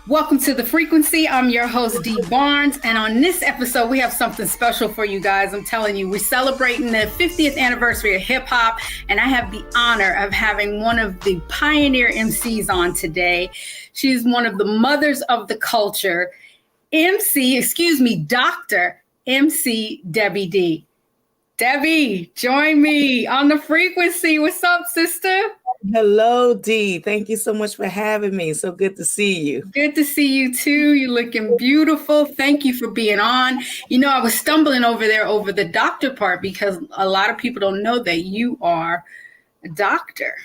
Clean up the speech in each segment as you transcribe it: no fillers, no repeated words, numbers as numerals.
Welcome to The Frequency. I'm your host, Dee Barnes. And on this episode, we have something special for you guys. I'm telling you, we're celebrating the 50th anniversary of hip hop. And I have the honor of having one of the pioneer Emcees on today. She's one of the mothers of the culture, Dr. MC Debbie D. Debbie, join me on The Frequency. What's up, sister? Hello, Dee. Thank you so much for having me. So good to see you. Good to see you too. You're looking beautiful. Thank you for being on. You know, I was stumbling over the doctor part because a lot of people don't know that you are a doctor.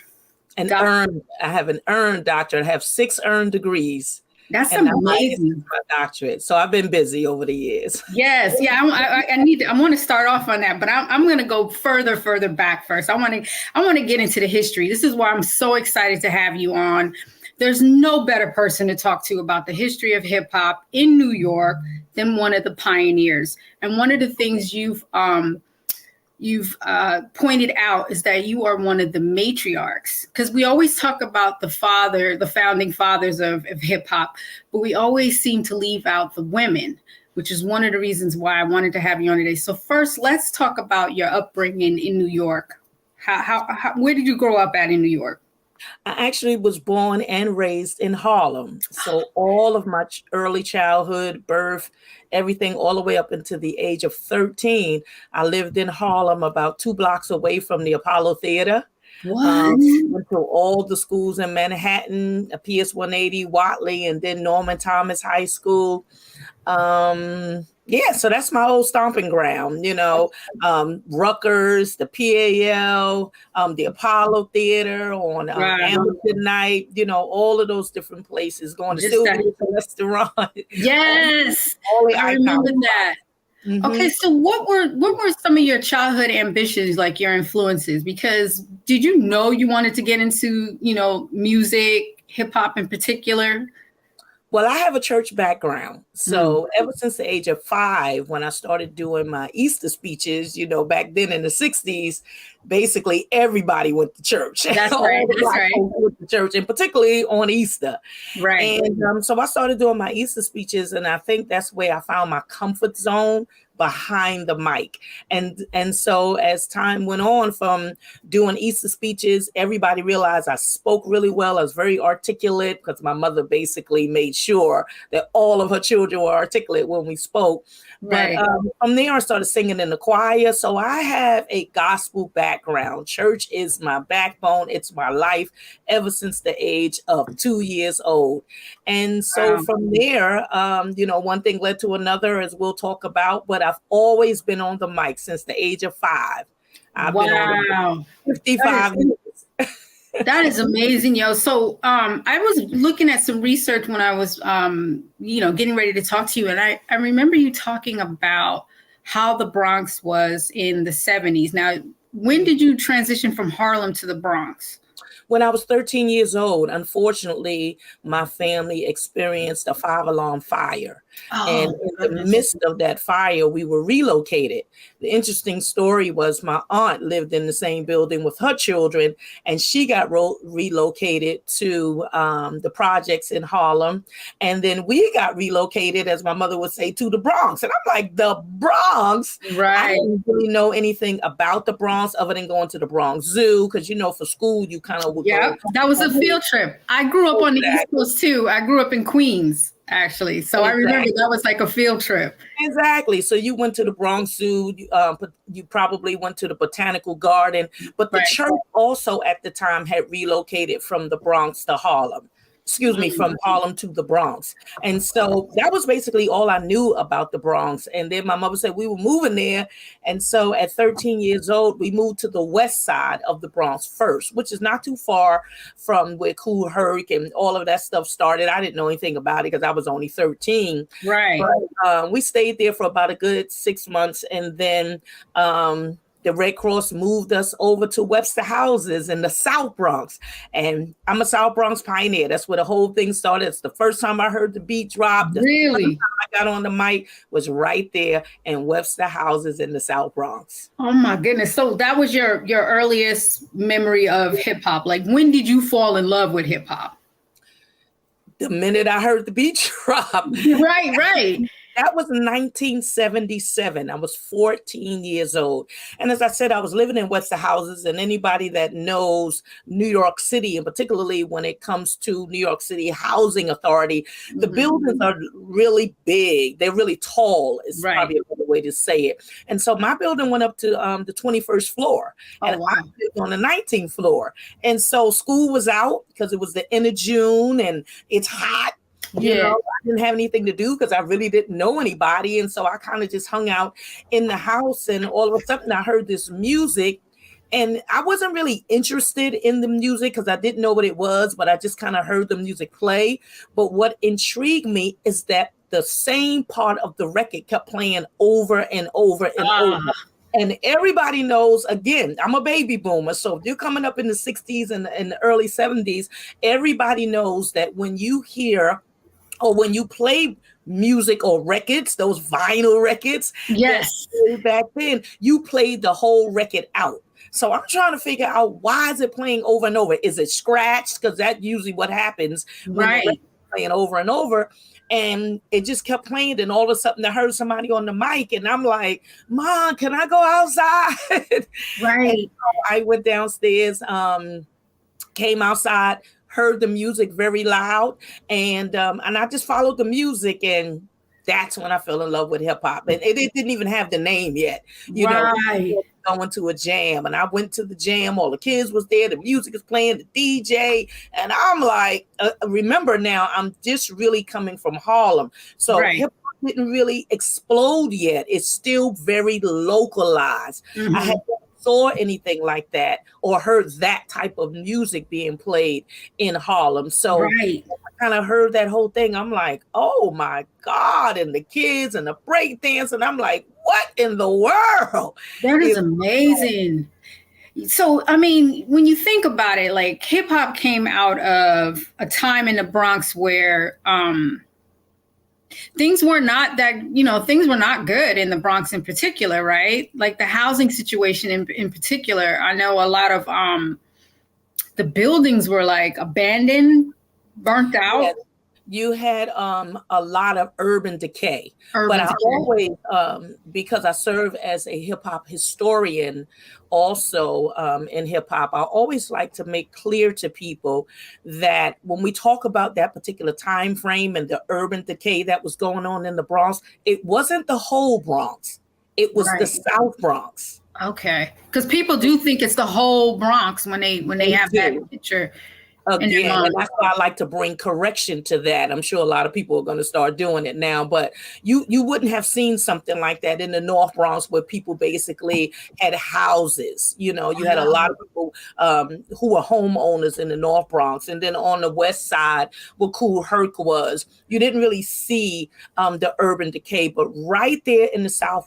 I have an earned doctorate. I have 6 earned degrees. That's amazing. My doctorate. So I've been busy over the years. Yes. Yeah. I want to start off on that, but I'm going to go further back first. I want to get into the history. This is why I'm so excited to have you on. There's no better person to talk to about the history of hip hop in New York than one of the pioneers. And one of the things you've pointed out is that you are one of the matriarchs, because we always talk about the founding fathers of hip hop, but we always seem to leave out the women, which is one of the reasons why I wanted to have you on today. So first, let's talk about your upbringing in New York. Where did you grow up at in New York? I actually was born and raised in Harlem. So all of my early childhood, birth, everything, all the way up until the age of 13, I lived in Harlem, about 2 blocks away from the Apollo Theater. What? Went to all the schools in Manhattan, PS 180, Watley, and then Norman Thomas High School. So that's my old stomping ground, Rutgers, the PAL, the Apollo Theater on Hamilton night, all of those different places, going to Sylvia's restaurant. Yes, I remember that. Mm-hmm. Okay, so what were some of your childhood ambitions, like your influences? Because did you know you wanted to get into, music, hip hop in particular? Well, I have a church background. So ever since the age of 5, when I started doing my Easter speeches, back then in the 60s, basically everybody went to church. That's right. Went to church, and particularly on Easter. Right. And so I started doing my Easter speeches, and I think that's where I found my comfort zone behind the mic. And so as time went on from doing Easter speeches, everybody realized I spoke really well. I was very articulate because my mother basically made sure that all of her children were articulate when we spoke. Right. But from there, I started singing in the choir. So I have a gospel background. Church is my backbone. It's my life ever since the age of 2 years old. And so from there, one thing led to another, as we'll talk about, but I've always been on the mic since the age of 5. I've been on the mic 55 years. That is amazing, yo. So I was looking at some research when I was, getting ready to talk to you. And I remember you talking about how the Bronx was in the 70s. Now, when did you transition from Harlem to the Bronx? When I was 13 years old, unfortunately, my family experienced a 5-alarm fire. And in the midst of that fire, we were relocated. The interesting story was my aunt lived in the same building with her children, and she got relocated to the projects in Harlem. And then we got relocated, as my mother would say, to the Bronx. And I'm like, the Bronx? Right. I didn't really know anything about the Bronx other than going to the Bronx Zoo, because, for school, you kind of would go. That was a field trip. I grew up on the East Coast, too. I grew up in Queens, actually. So I remember that was like a field trip. Exactly. So you went to the Bronx Zoo. You probably went to the Botanical Garden. But the church also at the time had relocated from the Bronx to Harlem. From Harlem to the Bronx. And so that was basically all I knew about the Bronx. And then my mother said we were moving there. And so at 13 years old, we moved to the west side of the Bronx first, which is not too far from where Kool Herc and all of that stuff started. I didn't know anything about it because I was only 13. Right. But we stayed there for about a good 6 months. And then the Red Cross moved us over to Webster Houses in the South Bronx. And I'm a South Bronx pioneer. That's where the whole thing started. It's the first time I heard the beat drop. Really? The first time I got on the mic was right there in Webster Houses in the South Bronx. Oh my goodness. So that was your earliest memory of hip hop. Like, when did you fall in love with hip hop? the minute I heard the beat drop. Right. That was 1977. I was 14 years old. And as I said, I was living in Webster Houses, and anybody that knows New York City, and particularly when it comes to New York City Housing Authority, the buildings are really big. They're really tall, is probably a better way to say it. And so my building went up to the 21st floor. And I lived on the 19th floor. And so school was out because it was the end of June and it's hot. You know, I didn't have anything to do because I really didn't know anybody. And so I kind of just hung out in the house, and all of a sudden I heard this music, and I wasn't really interested in the music because I didn't know what it was, but I just kind of heard the music play. But what intrigued me is that the same part of the record kept playing over and over and over. And everybody knows, again, I'm a baby boomer. So if you're coming up in the 60s and the early 70s, everybody knows that when you hear or when you play music or records, those vinyl records, back then, you played the whole record out. So I'm trying to figure out, why is it playing over and over? Is it scratched? Because that's usually what happens when the record's playing over and over. And it just kept playing. And all of a sudden I heard somebody on the mic, and I'm like, Mom, can I go outside? So I went downstairs, came outside, heard the music very loud, and I just followed the music, and that's when I fell in love with hip hop. And it didn't even have the name yet, you know. Going to a jam, and I went to the jam. All the kids was there. The music is playing, the DJ, and I'm like, remember now, I'm just really coming from Harlem, so hip hop didn't really explode yet. It's still very localized. I had saw anything like that or heard that type of music being played in Harlem. So I kind of heard that whole thing. I'm like, oh my God. And the kids and the break dance. And I'm like, what in the world? That is amazing. So, I mean, when you think about it, like, hip hop came out of a time in the Bronx where, things were not good in the Bronx in particular, right? Like the housing situation in particular. I know a lot of the buildings were like abandoned, burnt out. You had a lot of urban decay. I always, because I serve as a hip hop historian also in hip hop, I always like to make clear to people that when we talk about that particular time frame and the urban decay that was going on in the Bronx, it wasn't the whole Bronx. It was the South Bronx. Okay, because people do think it's the whole Bronx when they have that picture. Again, and that's why I like to bring correction to that. I'm sure a lot of people are going to start doing it now, but you wouldn't have seen something like that in the North Bronx, where people basically had houses. You know, you had a lot of people who were homeowners in the North Bronx, and then on the West Side, where Kool Herc was, you didn't really see the urban decay. But right there in the South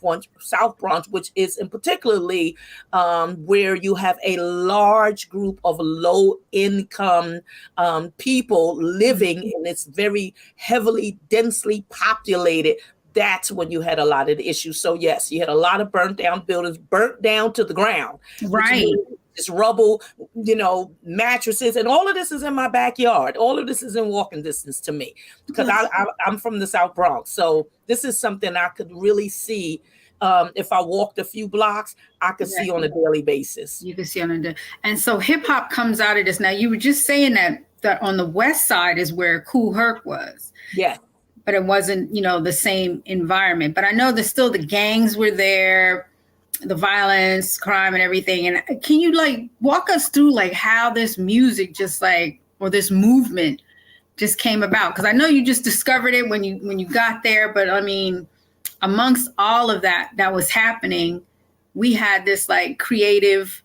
Bronx, which is in particularly where you have a large group of low income people living in this very heavily, densely populated, that's when you had a lot of the issues. So yes, you had a lot of burnt down buildings, burnt down to the ground. This rubble, you know, mattresses, and all of this is in my backyard. All of this is in walking distance to me, because I'm from the South Bronx. So this is something I could really see. If I walked a few blocks, I could see on a daily basis. You could see on a daily. And so hip hop comes out of this. Now, you were just saying that on the West Side is where Kool Herc was. Yeah. But it wasn't, the same environment. But I know that still the gangs were there, the violence, crime, and everything. And can you walk us through how this music or this movement just came about? Because I know you just discovered it when you got there, but I mean, amongst all of that was happening, we had this creative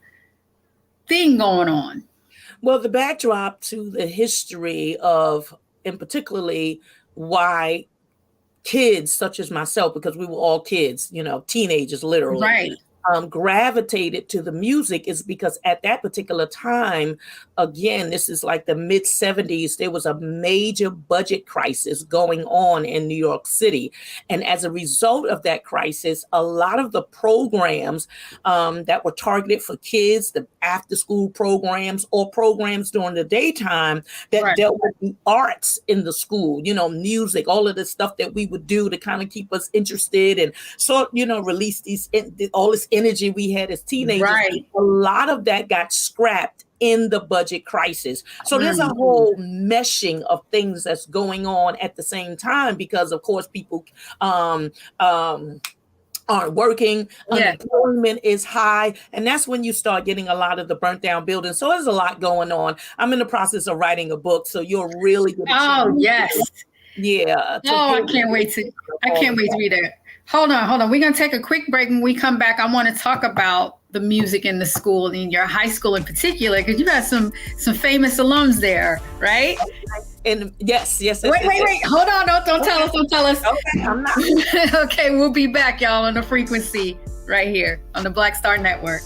thing going on. Well, the backdrop to the history of, and particularly why kids such as myself, because we were all kids, teenagers, literally. gravitated to the music is because at that particular time, again, this is like the mid 70s, there was a major budget crisis going on in New York City. And as a result of that crisis, a lot of the programs that were targeted for kids, the after school programs or programs during the daytime that dealt with the arts in the school, you know, music, all of the stuff that we would do to kind of keep us interested and release all this energy we had as teenagers. A lot of that got scrapped in the budget crisis. So there's a whole meshing of things that's going on at the same time because, of course, people aren't working, unemployment is high, and that's when you start getting a lot of the burnt down buildings. So there's a lot going on. I'm in the process of writing a book, so you'll really get I can't wait to read it. Hold on. We're gonna take a quick break. When we come back, I want to talk about the music in the school, in your high school in particular, because you got some famous alums there, right? And yes. Wait. Hold on. Don't tell us. Okay, I'm not. Okay, we'll be back, y'all, on the frequency right here on the Black Star Network.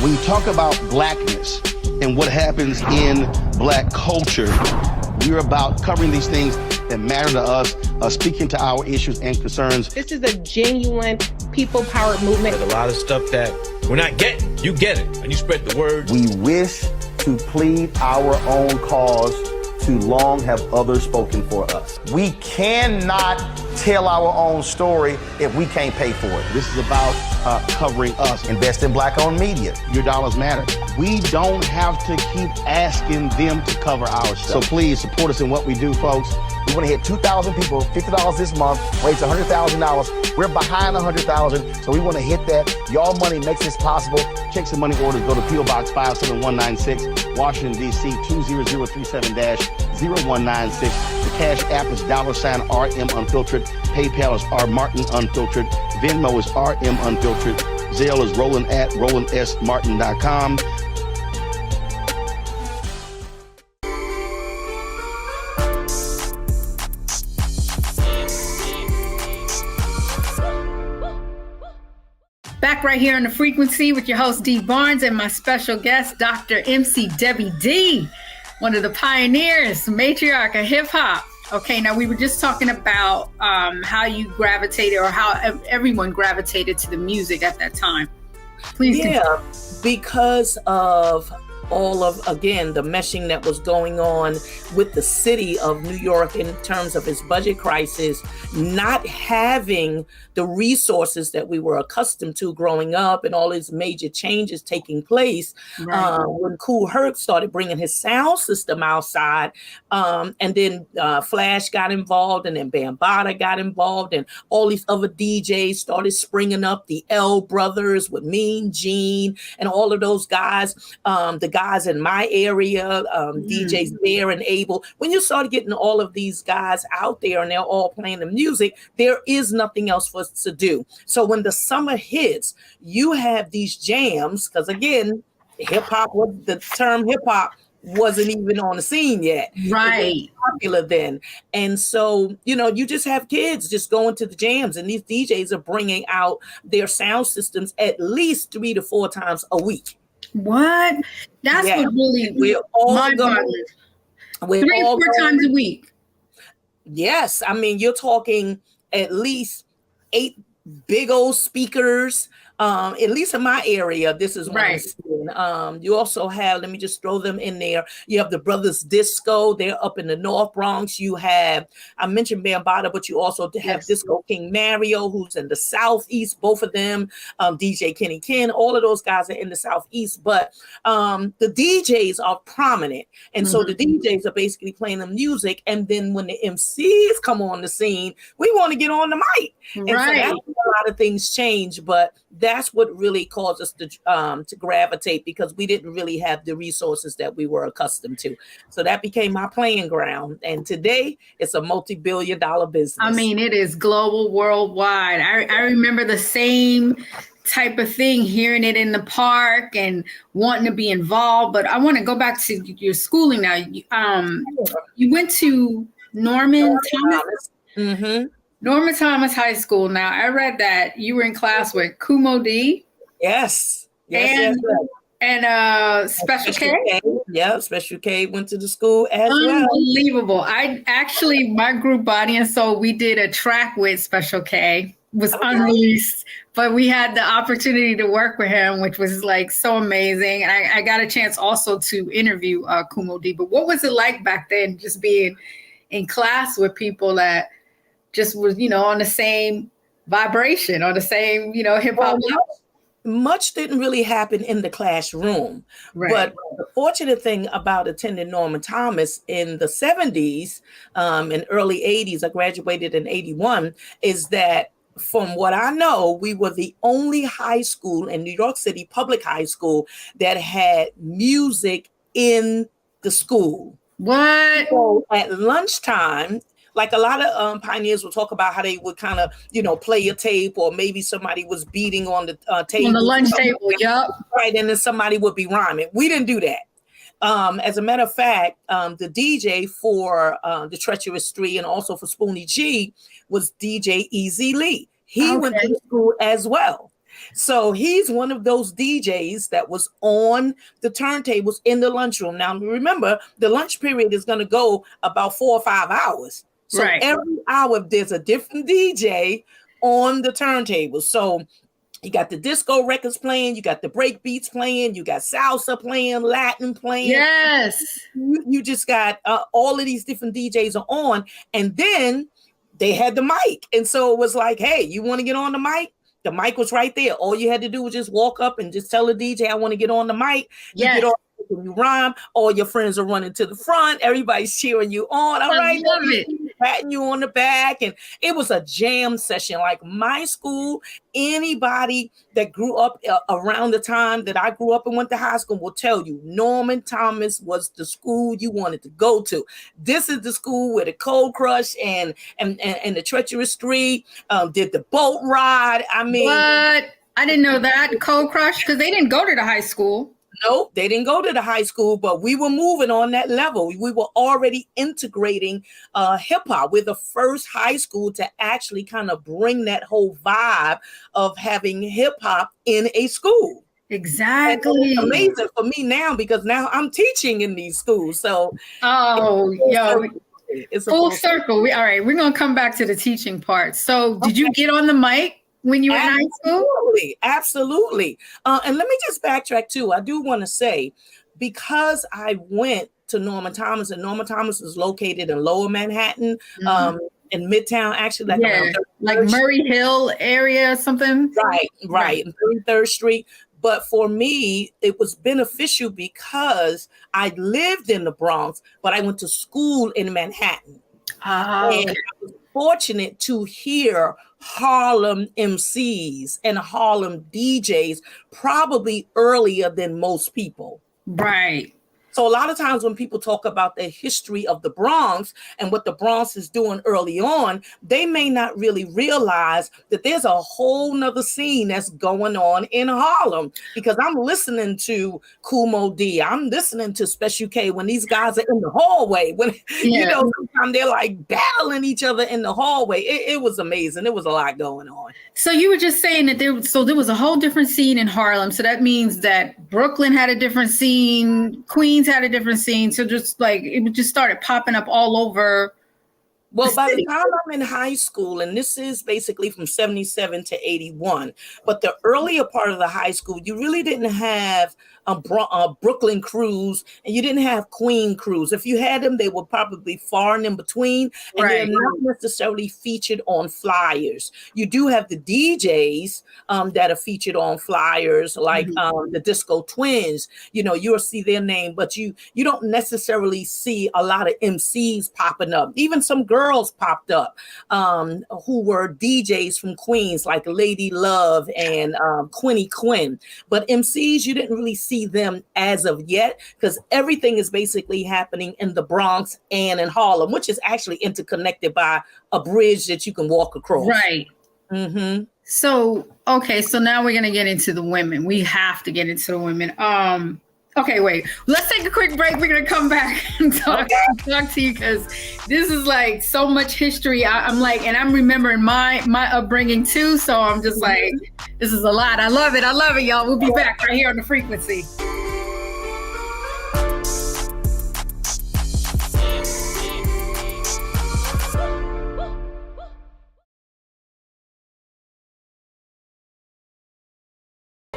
When you talk about blackness and what happens in Black culture, we're about covering these things that matter to us, speaking to our issues and concerns. This is a genuine people-powered movement. There's a lot of stuff that we're not getting. You get it, and you spread the word. We wish to plead our own cause. Too long have others spoken for us. We cannot tell our own story if we can't pay for it. This is about covering us. Invest in Black-owned media. Your dollars matter. We don't have to keep asking them to cover our stuff. So please support us in what we do, folks. We want to hit 2,000 people, $50 this month, raise $100,000. We're behind 100,000, so we want to hit that. Y'all money makes this possible. Checks and money orders go to P.O. Box 57196, Washington, D.C. 20037-0196. The Cash App is $RM Unfiltered. PayPal is R Martin Unfiltered. Venmo is RM Unfiltered. Zelle is Roland@RolandSMartin.com. Back right here on the frequency with your host, D. Barnes, and my special guest, Dr. MC Debbie D, one of the pioneers, matriarch of hip hop. Okay, now we were just talking about how you gravitated, or how everyone gravitated to the music at that time. Please continue. Because of all of, again, the meshing that was going on with the city of New York in terms of its budget crisis, not having the resources that we were accustomed to growing up, and all these major changes taking place. When Kool Herc started bringing his sound system outside, and then Flash got involved, and then Bambaataa got involved, and all these other DJs started springing up, the L Brothers with Mean Gene and all of those guys, the guys in my area, DJs Bear and Abel. When you started getting all of these guys out there and they're all playing the music, there is nothing else for us to do. So when the summer hits, you have these jams, because again, the term hip hop wasn't even on the scene yet. Right. It was popular then. And so, you just have kids just going to the jams, and these DJs are bringing out their sound systems at least 3 to 4 times a week. What? That's what really we're all going 3 or 4 times a week. Yes. I mean, you're talking at least 8 big old speakers. At least in my area, this is what I'm seeing. You also have, let me just throw them in there. You have the Brothers Disco. They're up in the North Bronx. You have, I mentioned Bambaataa, but you also have Disco King Mario, who's in the Southeast, both of them. DJ Kenny Ken, all of those guys are in the Southeast. But the DJs are prominent. And so the DJs are basically playing the music. And then when the MCs come on the scene, we want to get on the mic. And so that's when a lot of things change. But that's what really caused us to gravitate, because we didn't really have the resources that we were accustomed to. So that became my playing ground. And today it's a multi-billion-dollar business. I mean, it is global, worldwide. I remember the same type of thing, hearing it in the park and wanting to be involved. But I want to go back to your schooling now. You went to Norman Thomas? Mm-hmm. Norman Thomas High School. Now, I read that you were in class with Kumo D. Yes. And Special K? Yeah, Special K went to the school as well. Unbelievable. My group Body and Soul, we did a track with Special K. Was unreleased, but we had the opportunity to work with him, which was like so amazing. And I got a chance also to interview Kumo D. But what was it like back then, just being in class with people that just was, on the same vibration, on the same, hip hop level? Much didn't really happen in the classroom. Right. But the fortunate thing about attending Norman Thomas in the 70s and early 80s, I graduated in 81, is that from what I know, we were the only high school in New York City, public high school, that had music in the school. What? So at lunchtime, like a lot of pioneers will talk about how they would kind of, play a tape, or maybe somebody was beating on the table. On the lunch table, yep. Right, and then somebody would be rhyming. We didn't do that. As a matter of fact, the DJ for the Treacherous Three and also for Spoonie G was DJ Easy Lee. He went to school as well. So he's one of those DJs that was on the turntables in the lunchroom. Now, remember, the lunch period is going to go about 4 or 5 hours. So every hour there's a different DJ on the turntables. So you got the disco records playing, you got the break beats playing, you got salsa playing, Latin playing. Yes. You just got all of these different DJs are on. And then they had the mic. And so it was like, hey, you want to get on the mic? The mic was right there. All you had to do was just walk up and just tell the DJ, I want to get on the mic. Yes. You get on, you rhyme. All your friends are running to the front. Everybody's cheering you on. All right, love it. Patting you on the back. And it was a jam session. Like my school, anybody that grew up around the time that I grew up and went to high school will tell you Norman Thomas was the school you wanted to go to. This is the school where the Cold Crush and the Treacherous Three did the boat ride. I mean, what? I didn't know that. Cold Crush, because they didn't go to the high school. Nope, they didn't go to the high school, but we were moving on that level. We were already integrating hip hop. We're the first high school to actually kind of bring that whole vibe of having hip hop in a school. Exactly. And it's amazing for me now because now I'm teaching in these schools. So it's full circle. All right, we're gonna come back to the teaching part. So did you get on the mic when you were in high school? Absolutely. And let me just backtrack too. I do want to say, because I went to Norman Thomas, and Norman Thomas is located in Lower Manhattan, in Midtown, actually, like Murray Hill area or something. Right. 33rd Street. But for me, it was beneficial because I lived in the Bronx, but I went to school in Manhattan. And I was fortunate to hear Harlem Emcees and Harlem DJs probably earlier than most people. Right. So a lot of times when people talk about the history of the Bronx and what the Bronx is doing early on, they may not really realize that there's a whole nother scene that's going on in Harlem, because I'm listening to Kumo D. I'm listening to Special K when these guys are in the hallway. When sometimes they're like battling each other in the hallway. It was amazing. There was a lot going on. So you were just saying that there was a whole different scene in Harlem. So that means that Brooklyn had a different scene, Queens had a different scene. So just like it just started popping up all over. Well, by the time I'm in high school, and this is basically from 77 to 81, but the earlier part of the high school, you really didn't have Brooklyn crews, and you didn't have Queen crews. If you had them, they were probably far and in between, and they're not necessarily featured on flyers. You do have the DJs that are featured on flyers, like the Disco Twins. You'll see their name, but you don't necessarily see a lot of MCs popping up. Even some girls popped up who were DJs from Queens, like Lady Love and Quinny Quinn. But MCs, you didn't really see them as of yet, because everything is basically happening in the Bronx and in Harlem, which is actually interconnected by a bridge that you can walk across. Right. Mm-hmm. So Okay, so now we're gonna get into the women. We have to get into the women. Okay, wait. Let's take a quick break. We're gonna come back and talk to you because this is like so much history. I'm like, and I'm remembering my upbringing too. So I'm just like, this is a lot. I love it. I love it, y'all. We'll be back right here on The Frequency.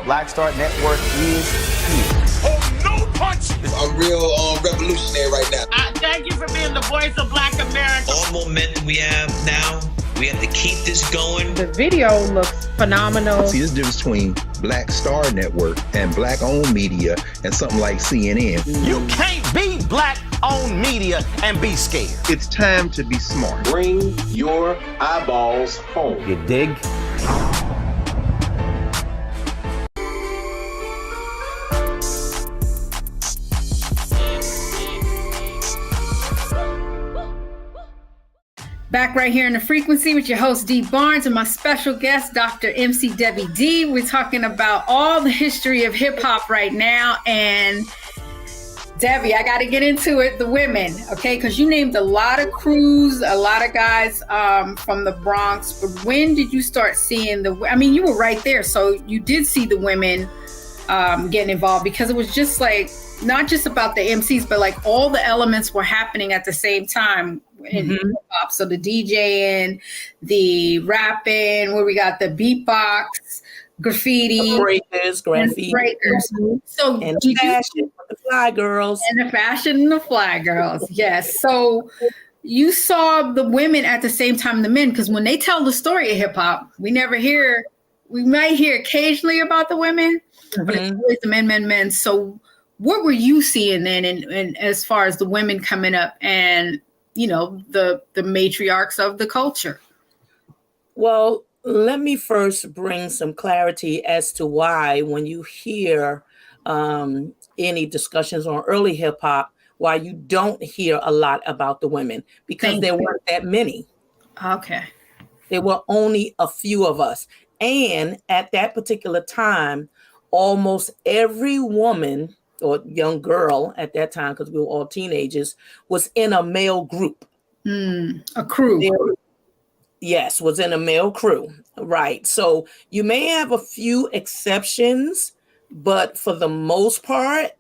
Black Star Network is here. Oh, no punch! I'm real revolutionary right now. Thank you for being the voice of Black America. All momentum we have now, we have to keep this going. The video looks phenomenal. See, there's a difference between Black Star Network and Black-owned media and something like CNN. You can't be Black-owned media and be scared. It's time to be smart. Bring your eyeballs home. You dig? Back right here in The Frequency with your host, Dee Barnes, and my special guest, Dr. MC Debbie D. We're talking about all the history of hip hop right now. And Debbie, I got to get into it. The women, okay? Because you named a lot of crews, a lot of guys from the Bronx. But when did you start seeing you were right there. So you did see the women getting involved because it was just like, not just about the MCs, but like all the elements were happening at the same time in hip hop. So the DJing, the rapping, where we got the beatbox, graffiti, The breakers, graffiti, So and the fashion, the fly girls, and the fashion and the fly girls. Yes. So you saw the women at the same time the men, because when they tell the story of hip hop, we might hear occasionally about the women, but it's always the men. So what were you seeing then, and as far as the women coming up and, you know, the matriarchs of the culture? Well, let me first bring some clarity as to why, when you hear any discussions on early hip hop, why you don't hear a lot about the women, because there weren't that many. Okay. There were only a few of us. And at that particular time, almost every woman or young girl at that time, because we were all teenagers, was in a male group. A crew. Yes, was in a male crew. Right. So you may have a few exceptions, but for the most part,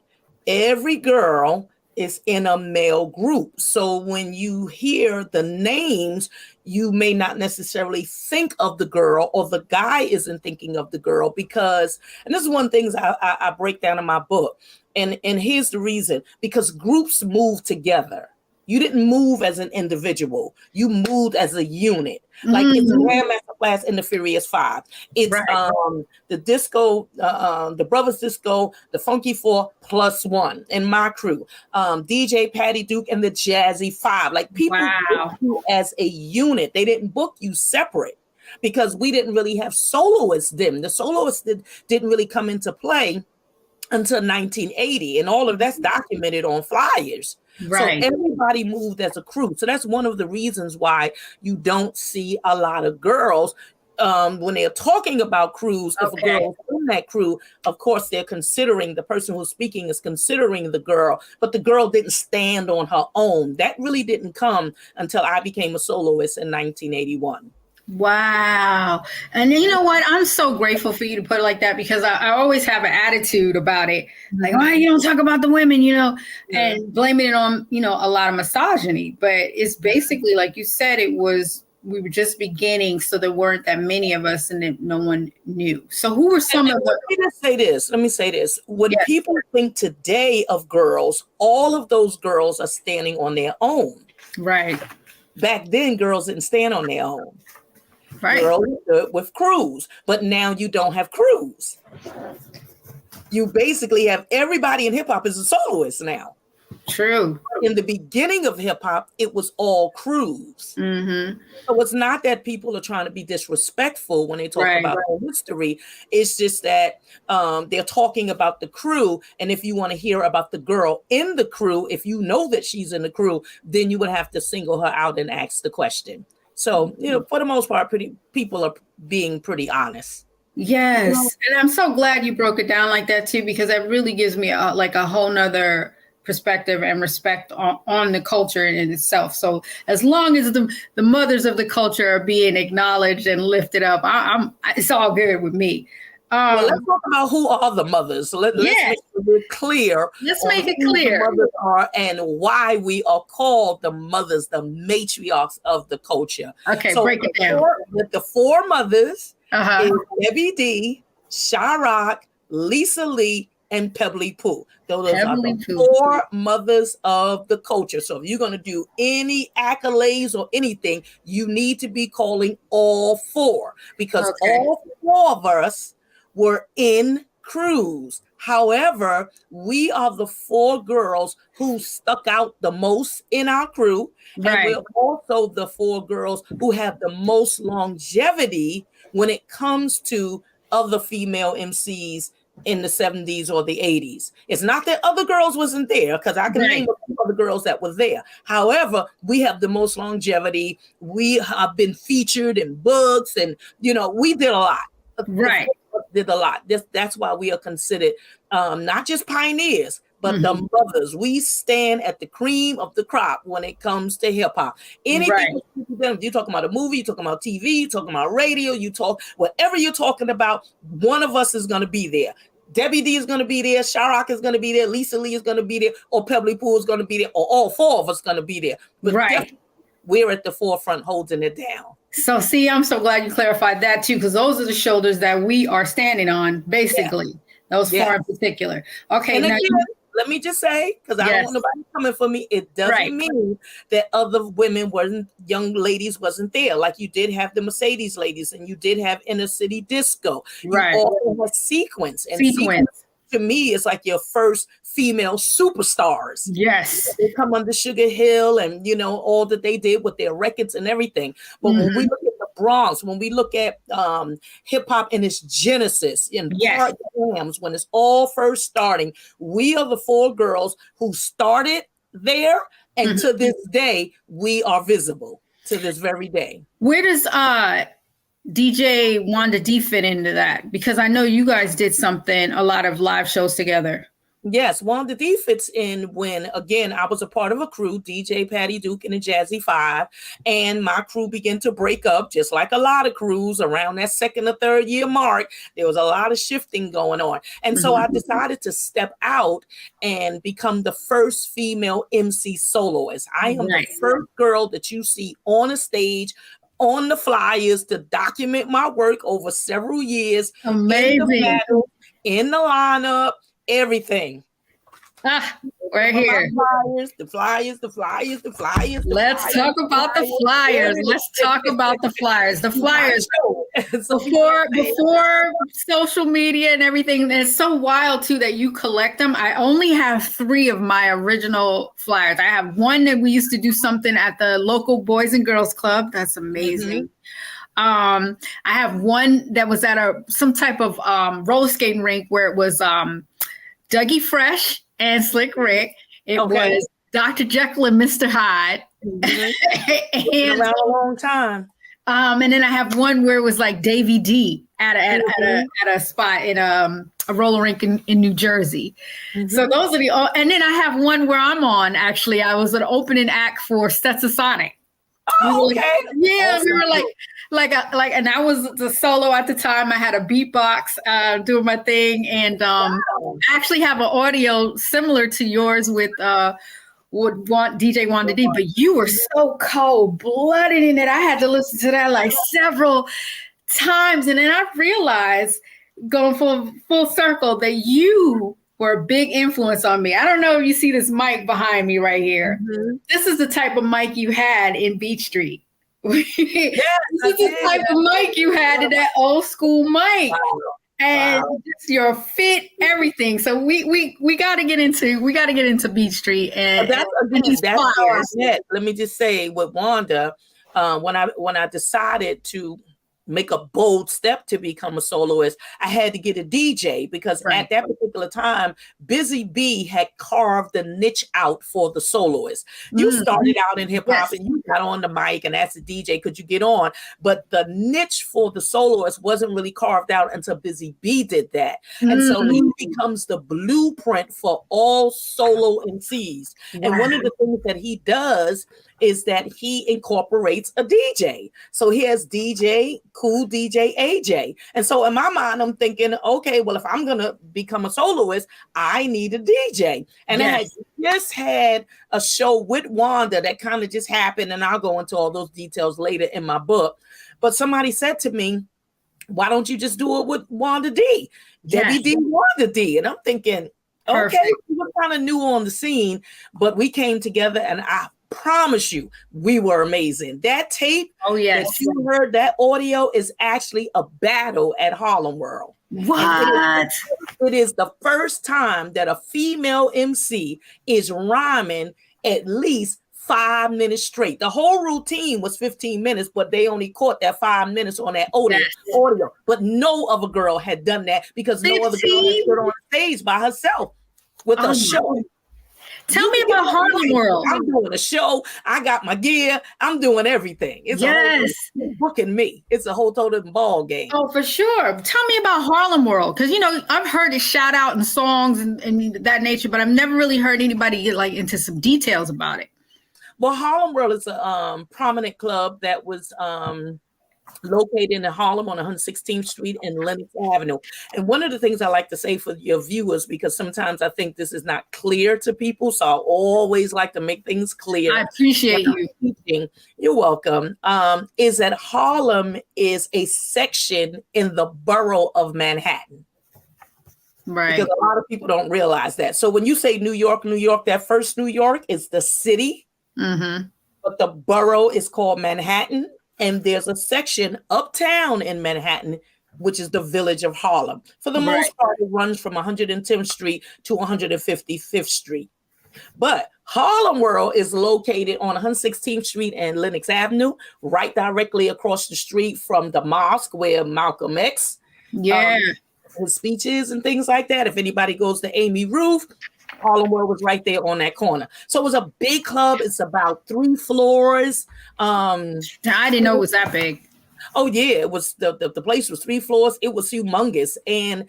every girl is in a male group. So when you hear the names, you may not necessarily think of the girl, or the guy isn't thinking of the girl, because, and this is one of the things I break down in my book. And here's the reason: because groups move together. You didn't move as an individual. You moved as a unit. Like it's Grandmaster Flash and the Furious Five. It's the disco, the Brothers Disco, the Funky Four plus one, and my crew, DJ Patty Duke and the Jazzy Five. Like people booked you as a unit. They didn't book you separate, because we didn't really have soloists then. The soloists didn't really come into play until 1980, and all of that's documented on flyers. Right. So everybody moved as a crew. So that's one of the reasons why you don't see a lot of girls when they're talking about crews. If a girl is in that crew, of course, they're considering, the person who's speaking is considering the girl, but the girl didn't stand on her own. That really didn't come until I became a soloist in 1981. Wow. And you know what? I'm so grateful for you to put it like that, because I always have an attitude about it. Like, why you don't talk about the women, you know, and blaming it on, you know, a lot of misogyny. But it's basically, like you said, we were just beginning. So there weren't that many of us, and then no one knew. So who were some of the... Let me say this. When people think today of girls, all of those girls are standing on their own. Right. Back then, girls didn't stand on their own. Right. Girls stood with crews, but now you don't have crews. You basically have everybody in hip hop is a soloist now. True. In the beginning of hip hop, it was all crews. Mm-hmm. So it's not that people are trying to be disrespectful when they talk about history. It's just that they're talking about the crew. And if you want to hear about the girl in the crew, if you know that she's in the crew, then you would have to single her out and ask the question. So, you know, for the most part, people are being pretty honest. Yes. And I'm so glad you broke it down like that too, because that really gives me a whole nother perspective and respect on the culture in itself. So as long as the mothers of the culture are being acknowledged and lifted up, it's all good with me. Well, let's talk about who are the mothers. So let's make it clear. Let's make it clear who the mothers are and why we are called the mothers, the matriarchs of the culture. Okay, so break it down. The four mothers is Debbie D, Shirok, Lisa Lee, and Pebbly Pooh. Those are the four mothers of the culture. So if you're going to do any accolades or anything, you need to be calling all four, because all four of us were in crews. However, we are the four girls who stuck out the most in our crew. And we're also the four girls who have the most longevity when it comes to other female MCs in the 70s or the 80s. It's not that other girls wasn't there, because I can name a few other girls that were there. However, we have the most longevity. We have been featured in books, and we did a lot. Did a lot. That's why we are considered not just pioneers, but the mothers. We stand at the cream of the crop when it comes to hip hop. Anything you're talking about a movie, you're talking about TV, you're talking about radio, whatever you're talking about, one of us is going to be there. Debbie D is going to be there, Shirok is going to be there, Lisa Lee is going to be there, or Pebbly Pooh is going to be there, or all four of us going to be there. But we're at the forefront holding it down. So see, I'm so glad you clarified that too, because those are the shoulders that we are standing on, basically. Those four in particular. Okay. And now let me just say, because I don't want nobody coming for me, it doesn't mean that other women young ladies wasn't there. Like you did have the Mercedes ladies, and you did have Inner City Disco. You also had Sequence. And Sequence to me is like your first female superstars. Yes. They come under Sugar Hill and, all that they did with their records and everything. But when we look at the Bronx, when we look at hip hop in its genesis, in part jams, when it's all first starting, we are the four girls who started there. And to this day, we are visible to this very day. Where does DJ Wanda D fit into that? Because I know you guys did a lot of live shows together. Yes, Wanda D fits in when, again, I was a part of a crew, DJ Patty Duke and the Jazzy Five, and my crew began to break up, just like a lot of crews around that second or third year mark. There was a lot of shifting going on. And so I decided to step out and become the first female MC soloist. I am the first girl that you see on a stage, on the flyers, to document my work over several years. Amazing. In the lineup, everything. Right here. The flyers. Let's talk about the flyers. The flyers. Before social media and everything, it's so wild too that you collect them. I only have 3 of my original flyers. I have one that we used to do something at the local Boys and Girls Club. That's amazing. I have one that was at some type of roller skating rink where it was Dougie Fresh and Slick Rick. It was Dr. Jekyll and Mr. Hyde. And around a long time. And then I have one where it was like Davy D at a spot in a roller rink in New Jersey. So those are and then I have one where I'm on. Actually, I was an opening act for Stetsasonic. Oh, okay. We were like, and I was the solo at the time. I had a beatbox doing my thing, and I actually have an audio similar to yours with DJ Wanda D. But you were so cold-blooded in it. I had to listen to that like several times, and then I realized, going full circle, that you were a big influence on me. I don't know if you see this mic behind me right here. This is the type of mic you had in Beach Street. This is the type of mic you had in that old school mic. And just your fit, everything. So we got to get into Beach Street, and that's how I met. Let me just say with Wanda, when I decided to make a bold step to become a soloist, I had to get a DJ because at that particular time, Busy Bee had carved the niche out for the soloist. You started out in hip hop and you got on the mic and asked the DJ, could you get on? But the niche for the soloist wasn't really carved out until Busy Bee did that. And so he becomes the blueprint for all solo MCs. And one of the things that he does is that he incorporates a DJ. So he has DJ, cool DJ AJ. And so in my mind, I'm thinking, okay, well, if I'm going to become a soloist, I need a DJ. And I had just had a show with Wanda that kind of just happened. And I'll go into all those details later in my book. But somebody said to me, why don't you just do it with Wanda D? Debbie D, Wanda D. And I'm thinking, okay, we were kind of new on the scene, but we came together and I promise you, we were amazing. That tape, that you heard, that audio is actually a battle at Harlem World. What? It is the first time that a female MC is rhyming at least 5 minutes straight. The whole routine was 15 minutes, but they only caught that 5 minutes on that audio. But no other girl had done that because no other girl had stood on stage by herself with a show. Tell me about Harlem World. I'm doing a show. I got my gear. I'm doing everything. It's a whole booking me. It's a whole total ball game. Oh, for sure. Tell me about Harlem World. Because, I've heard it shout out in songs and that nature, but I've never really heard anybody get into some details about it. Well, Harlem World is a prominent club that was located in Harlem on 116th Street and Lenox Avenue. And one of the things I like to say for your viewers, because sometimes I think this is not clear to people, so I always like to make things clear. I appreciate you. You're welcome. Is that Harlem is a section in the borough of Manhattan. Right. Because a lot of people don't realize that. So when you say New York, that first New York is the city, but the borough is called Manhattan. And there's a section uptown in Manhattan, which is the village of Harlem. For the most part, it runs from 110th Street to 155th Street. But Harlem World is located on 116th Street and Lenox Avenue, right directly across the street from the mosque where Malcolm X, his speeches and things like that. If anybody goes to Amy Roof, Harlem World was right there on that corner. So it was a big club. It's about 3 floors. I didn't know it was that big. Oh yeah, it was the place was 3 floors. It was humongous, and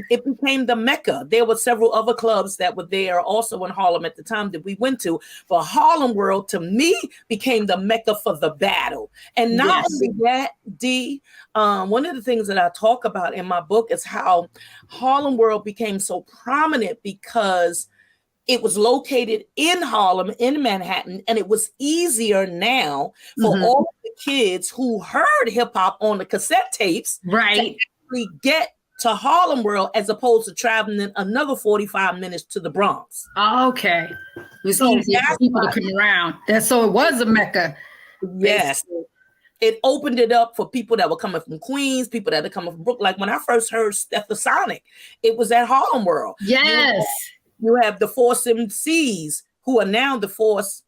it became the Mecca. There were several other clubs that were there also in Harlem at the time that we went to. But Harlem World to me became the Mecca for the battle. And not only that, D, one of the things that I talk about in my book is how Harlem World became so prominent because it was located in Harlem, in Manhattan, and it was easier now for all the kids who heard hip hop on the cassette tapes to actually get to Harlem World as opposed to traveling another 45 minutes to the Bronx. Okay. It was easier for people to come around. So it was a Mecca. Yes. It opened it up for people that were coming from Queens, people that are coming from Brooklyn. Like when I first heard Stethasonic, it was at Harlem World. Yes. You have the Force Emcees, who are now the Force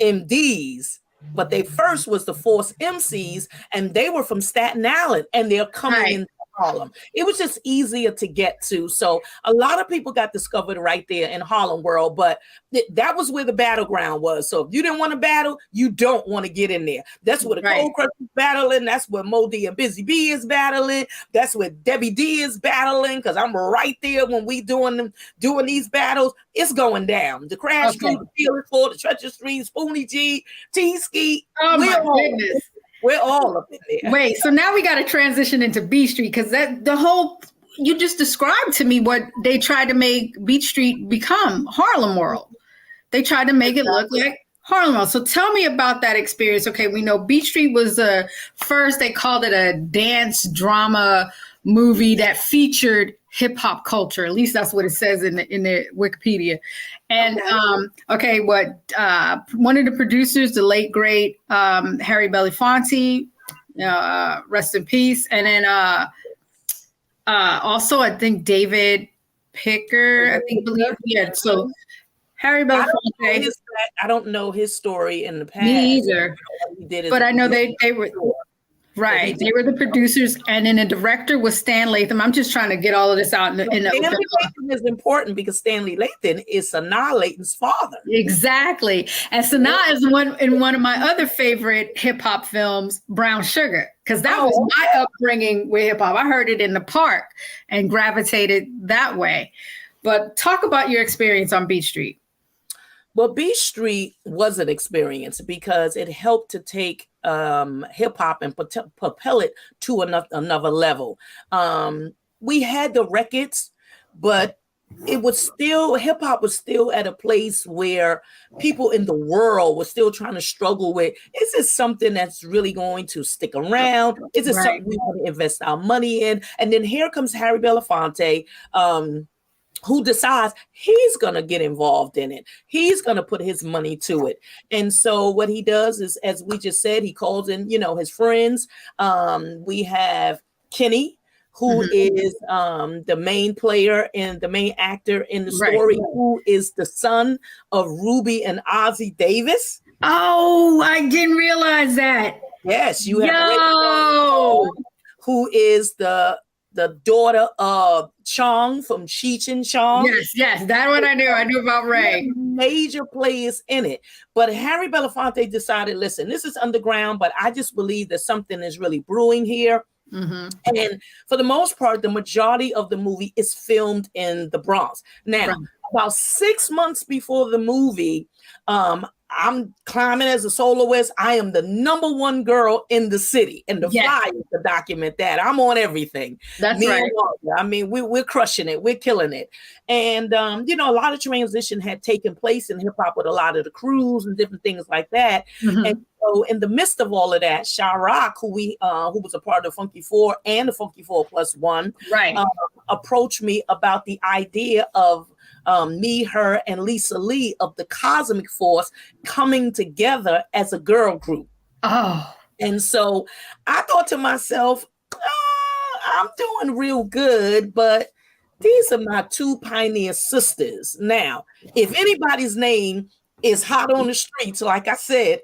MDs, but they first was the Force Emcees, and they were from Staten Island, and they're coming in Harlem. It was just easier to get to. So a lot of people got discovered right there in Harlem World, but that was where the battleground was. So if you didn't want to battle, you don't want to get in there. That's where the Cold Crush is battling. That's where Mo D and Busy Bee is battling. That's where Debbie D is battling, because I'm right there when we doing these battles. It's going down. The Crash Crew, the Fearless Four, the Treacherous Three, Spoonie G, T-Ski. Oh my goodness. We're all up in there. Wait, so now we got to transition into Beat Street, because you just described to me what they tried to make Beat Street become, Harlem World. They tried to make it look like Harlem World. So tell me about that experience. Okay, we know Beat Street was first, they called it a dance drama movie that featured hip hop culture. At least that's what it says in the Wikipedia. And one of the producers, the late great Harry Belafonte, rest in peace. And then also I think David Picker, so Harry Belafonte. I don't know his story in the past. Me either. But I know they were. Right. They were the producers, and then the director was Stan Latham. I'm just trying to get all of this out. Stanley Lathan is important because Stanley Lathan is Sanaa Lathan's father. Exactly. And Sanaa is in one of my other favorite hip hop films, Brown Sugar, because that was my upbringing with hip hop. I heard it in the park and gravitated that way. But talk about your experience on Beat Street. Well, Beat Street was an experience because it helped to take hip hop and propel it to another level. We had the records, but it was still, hip hop was still at a place where people in the world were still trying to struggle with, is this something that's really going to stick around? Is it something we want to invest our money in? And then here comes Harry Belafonte, who decides he's going to get involved in it. He's going to put his money to it. And so what he does is, as we just said, he calls in, his friends. We have Kenny, who is the main player and the main actor in the story, who is the son of Ruby and Ozzie Davis. Oh, I didn't realize that. Yes, you have who is the daughter of Chong from Cheech and Chong. Yes, that one I knew. I knew about Ray. Major players in it. But Harry Belafonte decided, listen, this is underground, but I just believe that something is really brewing here. And for the most part, the majority of the movie is filmed in the Bronx. Now, about 6 months before the movie, I'm climbing as a soloist. I am the #1 girl in the city, and the flyers to document that. I'm on everything. That's right. I mean, we're crushing it. We're killing it. And, a lot of transition had taken place in hip hop with a lot of the crews and different things like that. And so in the midst of all of that, Chirac, who was a part of Funky Four and the Funky 4+1, approached me about the idea of me, her, and Lisa Lee of the Cosmic Force coming together as a girl group. Oh. And so I thought to myself, I'm doing real good, but these are my two pioneer sisters. Now, if anybody's name is hot on the streets, like I said,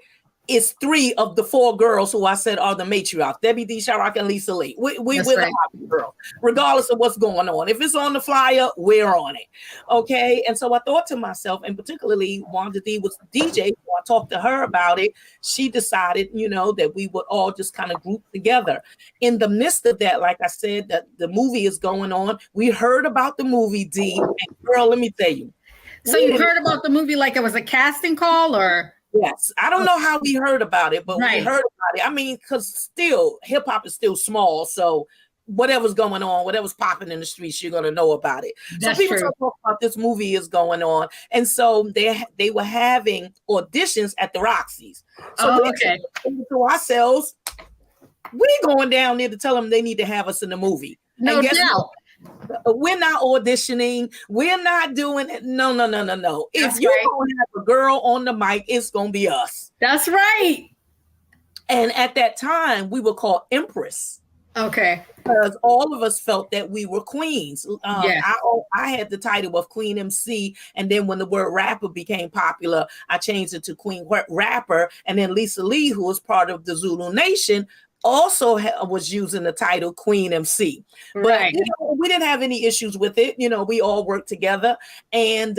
it's 3 of the 4 girls who I said are the matriarchs, Debbie D. Chirac and Lisa Lee. We're the hot girl, regardless of what's going on. If it's on the flyer, we're on it. Okay. And so I thought to myself, and particularly Wanda D was DJ, so I talked to her about it. She decided, that we would all just kind of group together. In the midst of that, like I said, that the movie is going on. We heard about the movie, D. And girl, let me tell you. So you heard about the movie like it was a casting call, or? Yes, I don't know how we heard about it, but we heard about it. I mean, because still, hip hop is still small, so whatever's going on, whatever's popping in the streets, you're gonna know about it. That's so people true. talk about this movie is going on, and so they were having auditions at the Roxy's. So we said to ourselves, we're going down there to tell them they need to have us in the movie. No doubt. We're not auditioning. We're not doing it. No. If you're going to have a girl on the mic, it's going to be us. That's right. And at that time, we were called Empress. Okay. Because all of us felt that we were queens. Yes. I had the title of Queen MC. And then when the word rapper became popular, I changed it to Queen Rapper. And then Lisa Lee, who was part of the Zulu Nation, also was using the title Queen MC. But we didn't have any issues with it. We all worked together. And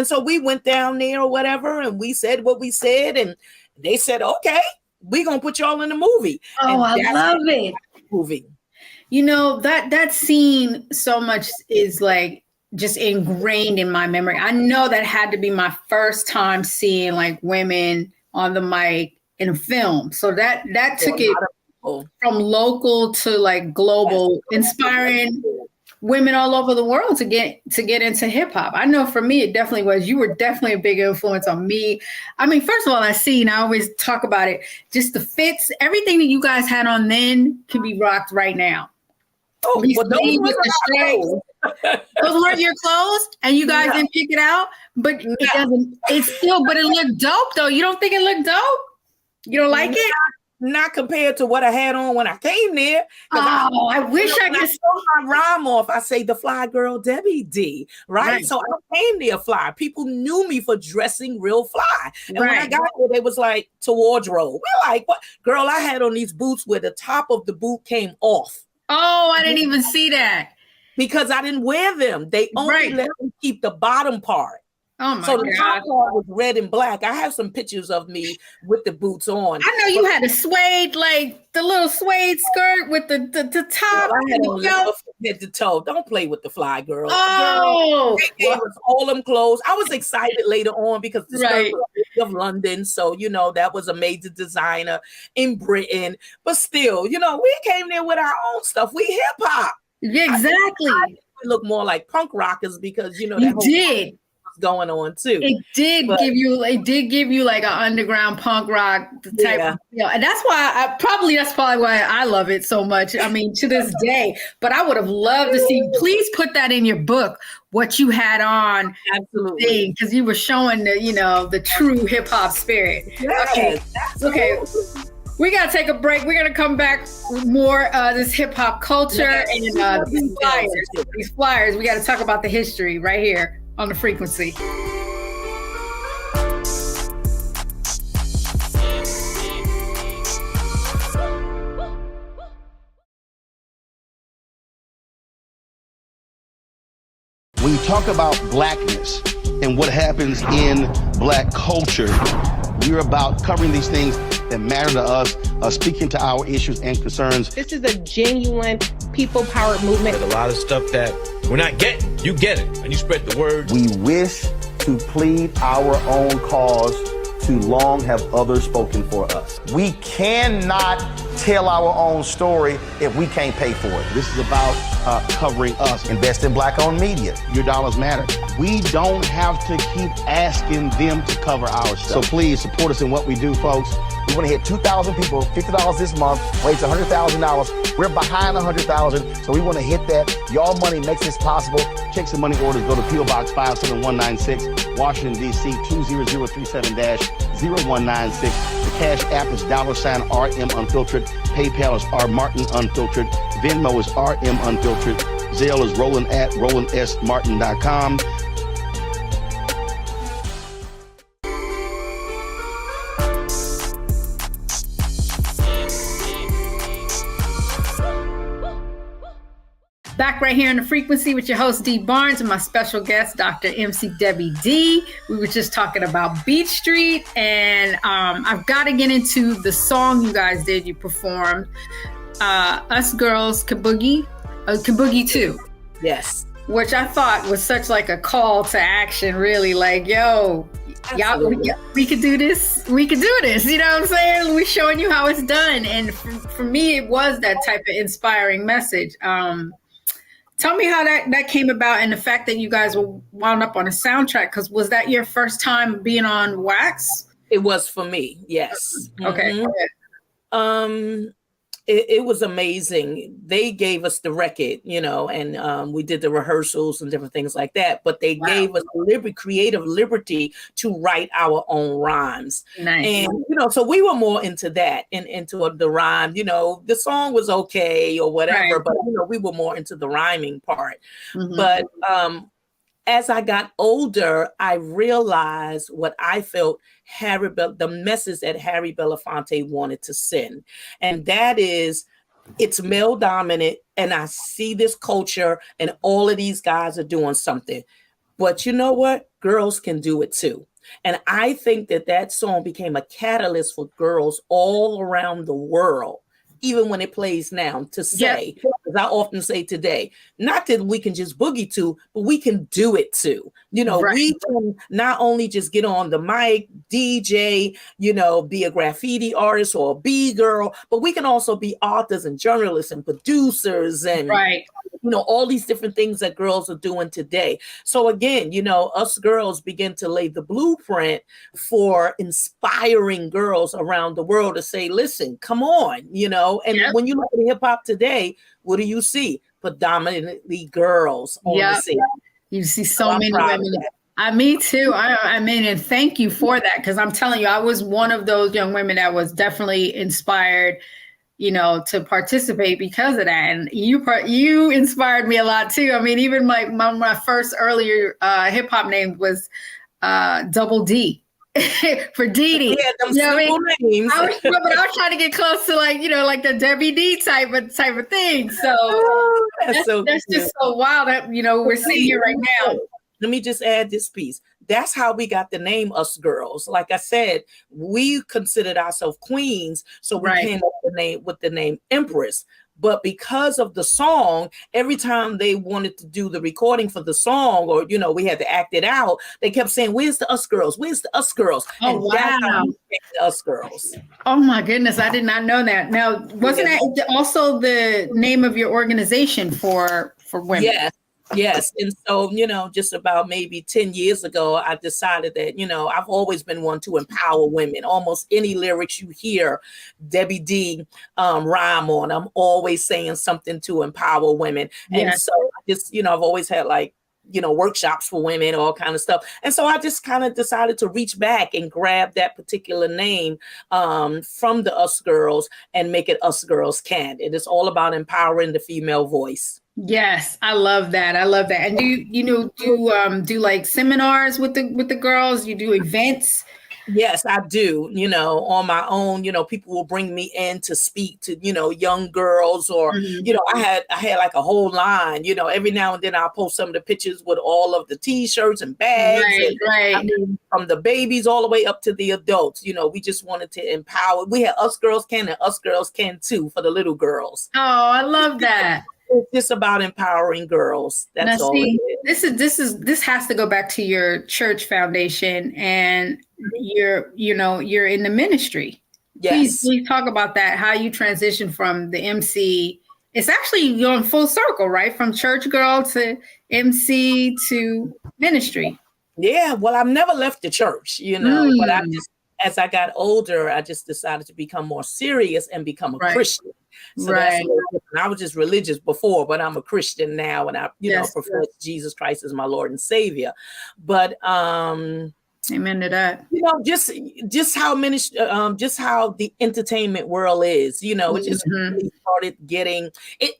so we went down there or whatever, and we said what we said, and they said, okay, we're gonna put y'all in the movie. Oh, I love it. Movie. That scene so much is like just ingrained in my memory. I know that had to be my first time seeing like women on the mic in a film. So that took it from local to like global, inspiring women all over the world to get into hip hop. I know for me, it definitely was. You were definitely a big influence on me. I mean, first of all, that scene, I always talk about it, just the fits, everything that you guys had on then can be rocked right now. Oh, well, those weren't your clothes, and you guys didn't pick it out, but it doesn't, but it looked dope though. You don't think it looked dope? You don't like it? not compared to what I had on when I came there. Oh, I wish I could start my rhyme off. I say the fly girl Debbie D, right? So I came there fly. People knew me for dressing real fly. And when I got there, they was like, to wardrobe. We're like, what? Girl, I had on these boots where the top of the boot came off. Oh, I didn't even see that. Because I didn't wear them. They only let me keep the bottom part. Oh my so God. The top part was red and black. I have some pictures of me with the boots on. I know you had a suede, like the little suede skirt with the top. Well, I had on head to toe. Don't play with the fly girl. Oh, they gave us all them clothes. I was excited later on because the skirt was of London. So, that was a major designer in Britain. But still, we came there with our own stuff. We hip hop. Yeah, exactly. We look more like punk rockers because, that you did. Going on too. It did give you like an underground punk rock type of deal. And that's why that's probably why I love it so much. I mean, to this day, but I would have loved to see, please put that in your book, what you had on. Absolutely. Because you were showing the true hip hop spirit. Yes, okay. We got to take a break. We're going to come back with more this hip hop culture and these flyers. We got to talk about the history right here on The Frequency. When you talk about blackness and what happens in black culture, we're about covering these things that matter to us, speaking to our issues and concerns. This is a genuine people-powered movement. There's a lot of stuff that we're not getting. You get it, and you spread the word. We wish to plead our own cause. Too long have others spoken for us. We cannot tell our own story if we can't pay for it. This is about covering us. Invest in black-owned media. Your dollars matter. We don't have to keep asking them to cover our stuff. So please support us in what we do, folks. We want to hit 2,000 people, $50 this month, raise $100,000. We're behind 100,000, so we want to hit that. Y'all money makes this possible. Check some money orders. Go to P.O. Box 57196, Washington, D.C. 20037-0196. The Cash App is $RM Unfiltered. PayPal is R Martin Unfiltered. Venmo is RM Unfiltered. Zelle is Roland at RolandSMartin.com. Back right here in The Frequency with your host, D. Barnes, and my special guest, Dr. MC Debbie D. We were just talking about Beat Street, and I've got to get into the song you guys did. You performed Us Girls Kaboogie, Kaboogie 2. Yes. Which I thought was such like a call to action, really, like, yo, y'all, we could do this. We could do this. You know what I'm saying? We're showing you how it's done. And for me, it was that type of inspiring message. Tell me how that came about and the fact that you guys were wound up on a soundtrack, because was that your first time being on Wax? It was for me, yes. Okay. Mm-hmm. It was amazing. They gave us the record, and we did the rehearsals and different things like that. But they gave us creative liberty to write our own rhymes. Nice. And, so we were more into that and into the rhyme. The song was okay or whatever, but, we were more into the rhyming part. Mm-hmm. But as I got older, I realized what I felt the message that Harry Belafonte wanted to send. And that is, it's male dominant. And I see this culture and all of these guys are doing something. But you know what? Girls can do it too. And I think that song became a catalyst for girls all around the world, even when it plays now, to say, as I often say today, not that we can just boogie to, but we can do it too. We can not only just get on the mic, DJ, be a graffiti artist or a B-girl, but we can also be authors and journalists and producers and all these different things that girls are doing today. So again, us girls begin to lay the blueprint for inspiring girls around the world to say, listen, come on, and when you look at hip hop today, what do you see? Predominantly girls on the scene. You see so many women Me too. I mean, and thank you for that, because I'm telling you, I was one of those young women that was definitely inspired, to participate because of that. And you inspired me a lot too. I mean, even my first earlier hip hop name was Double D for Dee Dee. Yeah, them simple names. I was trying to get close to like the Debbie D type of thing. So that's just so wild that we're sitting here right now. Let me just add this piece. That's how we got the name Us Girls. Like I said, we considered ourselves queens, so we came up with the name Empress. But because of the song, every time they wanted to do the recording for the song, or we had to act it out, they kept saying, "Where's the Us Girls? Where's the Us Girls?" Oh, and wow. That's how we became the Us Girls. Oh my goodness, I did not know that. Now, wasn't that also the name of your organization for women? Yes. And so, just about maybe 10 years ago, I decided that, I've always been one to empower women. Almost any lyrics you hear Debbie D rhyme on, I'm always saying something to empower women. And so I just, I've always had workshops for women, all kind of stuff. And so I just kind of decided to reach back and grab that particular name from the Us Girls and make it Us Girls Can. It is all about empowering the female voice. Yes, I love that. And do like seminars with the girls? You do events? Yes, I do. On my own, people will bring me in to speak to, young girls, or, I had like a whole line, every now and then I'll post some of the pictures with all of the t-shirts and bags. Right. I mean, from the babies all the way up to the adults, we just wanted to empower. We had Us Girls Can and Us Girls Can Too for the little girls. Oh, I love that. It's just about empowering girls. That's all. This has to go back to your church foundation, and you're in the ministry. Yes. Please talk about that. How you transition from the MC. It's actually going full circle, right? From church girl to MC to ministry. Yeah. Well, I've never left the church, but as I got older, I just decided to become more serious and become a Christian. So that's I was just religious before, but I'm a Christian now, and I, profess Jesus Christ as my Lord and Savior. But amen to that. Just how ministry, just how the entertainment world is. It just really started getting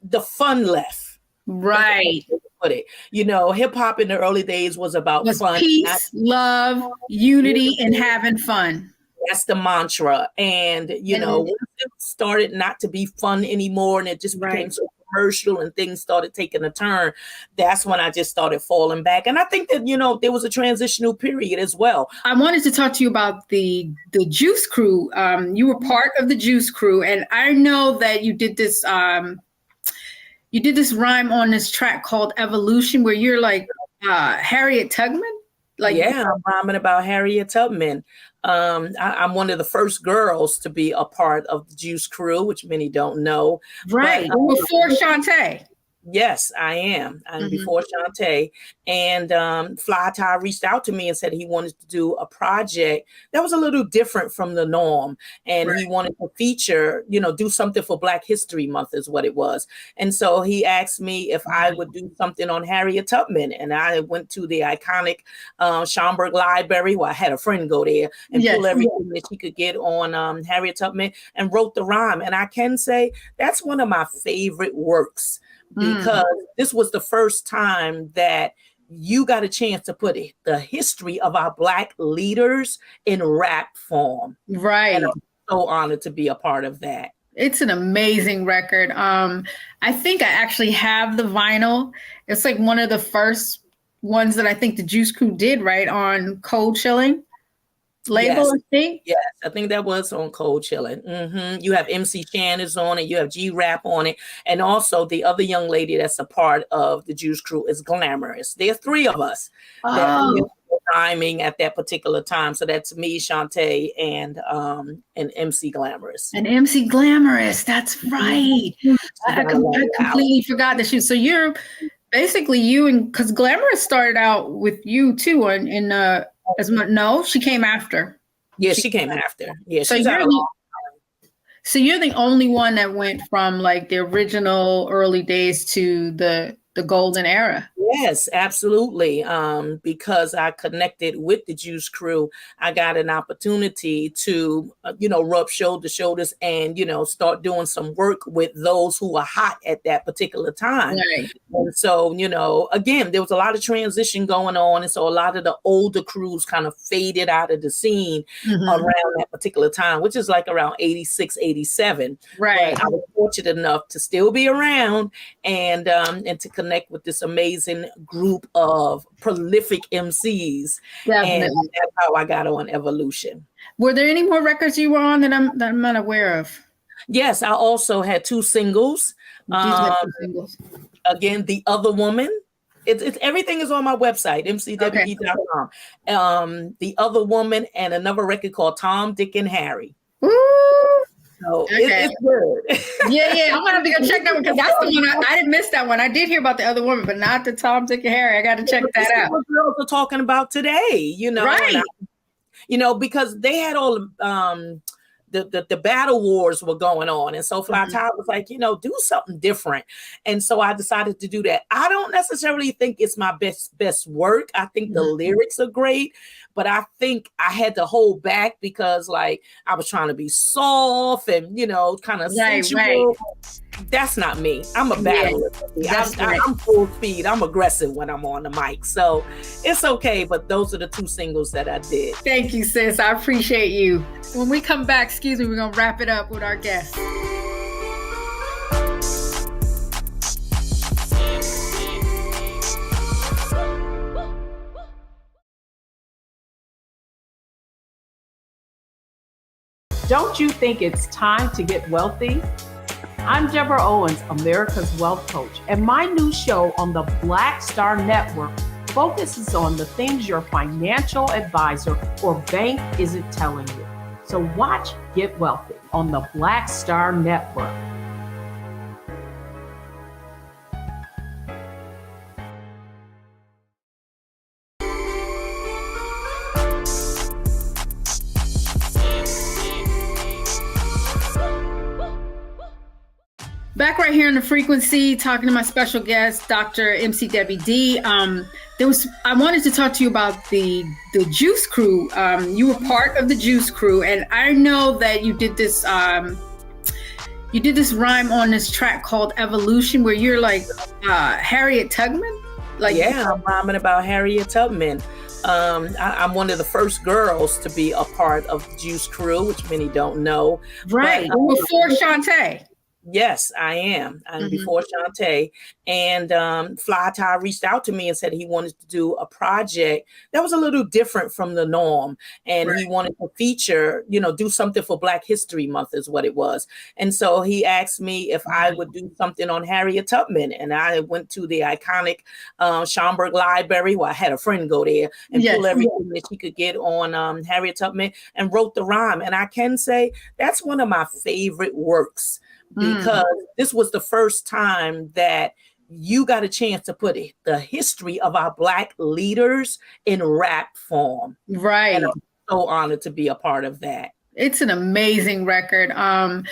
the fun left. Right. Put it. Hip hop in the early days was about fun, peace, love, unity, and having fun. That's the mantra. And once it started not to be fun anymore, and it just became so commercial and things started taking a turn, that's when I just started falling back. And I think that there was a transitional period as well. I wanted to talk to you about the Juice Crew. You were part of the Juice Crew, and I know that you did this. You did this rhyme on this track called Evolution, where you're like Harriet Tubman. I'm rhyming about Harriet Tubman. I'm one of the first girls to be a part of the Juice Crew, which many don't know. Right. But, before Shantae. Yes, I am. I'm before Shantae. And Fly Ty reached out to me and said he wanted to do a project that was a little different from the norm. And he wanted to feature, do something for Black History Month is what it was. And so he asked me if I would do something on Harriet Tubman. And I went to the iconic Schomburg Library, where I had a friend go there and pull everything that she could get on Harriet Tubman, and wrote the rhyme. And I can say that's one of my favorite works, because this was the first time that you got a chance to put the history of our Black leaders in rap form. Right. And I'm so honored to be a part of that. It's an amazing record. I think I actually have the vinyl. It's like one of the first ones that I think the Juice Crew did, right, on Cold Chilling label, I think. Yes, I think that was on Cold Chilling. You have MC Shannon's on it, you have G-Rap on it, and also the other young lady that's a part of the Juice Crew is Glamorous. There are three of us that were rhyming at that particular time. So that's me, Shantae, and MC Glamorous. And MC Glamorous, that's right. I completely forgot that so you're basically because Glamorous started out with you too no, she came after. Yeah, she came after. Yeah, so you're the only one that went from like the original early days to the golden era. Yes, absolutely. Because I connected with the Juice Crew, I got an opportunity to, rub shoulders and, start doing some work with those who were hot at that particular time. Right. And so, again, there was a lot of transition going on. And so a lot of the older crews kind of faded out of the scene around that particular time, which is like around 86, 87. Right. But I was fortunate enough to still be around and to connect with this amazing group of prolific MCs. Definitely. And that's how I got on Evolution. Were there any more records you were on that I'm not aware of? Yes, I also had 2 singles. Again, The Other Woman. It's everything is on my website, mcwd.com. The Other Woman, and another record called Tom, Dick, and Harry. Ooh. So it's good. Yeah. I'm gonna have to go check that one because that's the one I didn't miss that one. I did hear about The Other Woman, but not the Tom, Dick, and Harry. I got to check that out. What girls are talking about today, Right? Because they had all the battle wars were going on, and so Fly Ty was like, do something different, and so I decided to do that. I don't necessarily think it's my best work. I think the lyrics are great, but I think I had to hold back because I was trying to be soft and kind of sensual. Right. That's not me. I'm a battler. I'm full speed. I'm aggressive when I'm on the mic. So it's okay. But those are the 2 singles that I did. Thank you, sis. I appreciate you. When we come back, we're going to wrap it up with our guest. Don't you think it's time to get wealthy? I'm Deborah Owens, America's Wealth Coach, and my new show on the Black Star Network focuses on the things your financial advisor or bank isn't telling you. So watch Get Wealthy on the Black Star Network. Back right here on The Frequency, talking to my special guest, Dr. MC Debbie D. I wanted to talk to you about the Juice Crew. You were part of the Juice Crew, and I know that you did this rhyme on this track called Evolution, where you're like Harriet Tubman. I'm rhyming about Harriet Tubman. I'm one of the first girls to be a part of the Juice Crew, which many don't know. Right, before Shantae. Yes, I am. I'm before Shantae. And Fly Ty reached out to me and said he wanted to do a project that was a little different from the norm. And he wanted to feature, do something for Black History Month is what it was. And so he asked me if I would do something on Harriet Tubman. And I went to the iconic Schomburg Library, where I had a friend go there and pull everything that she could get on Harriet Tubman and wrote the rhyme. And I can say that's one of my favorite works. Because this was the first time that you got a chance to put the history of our Black leaders in rap form. Right. And I'm so honored to be a part of that. It's an amazing record. I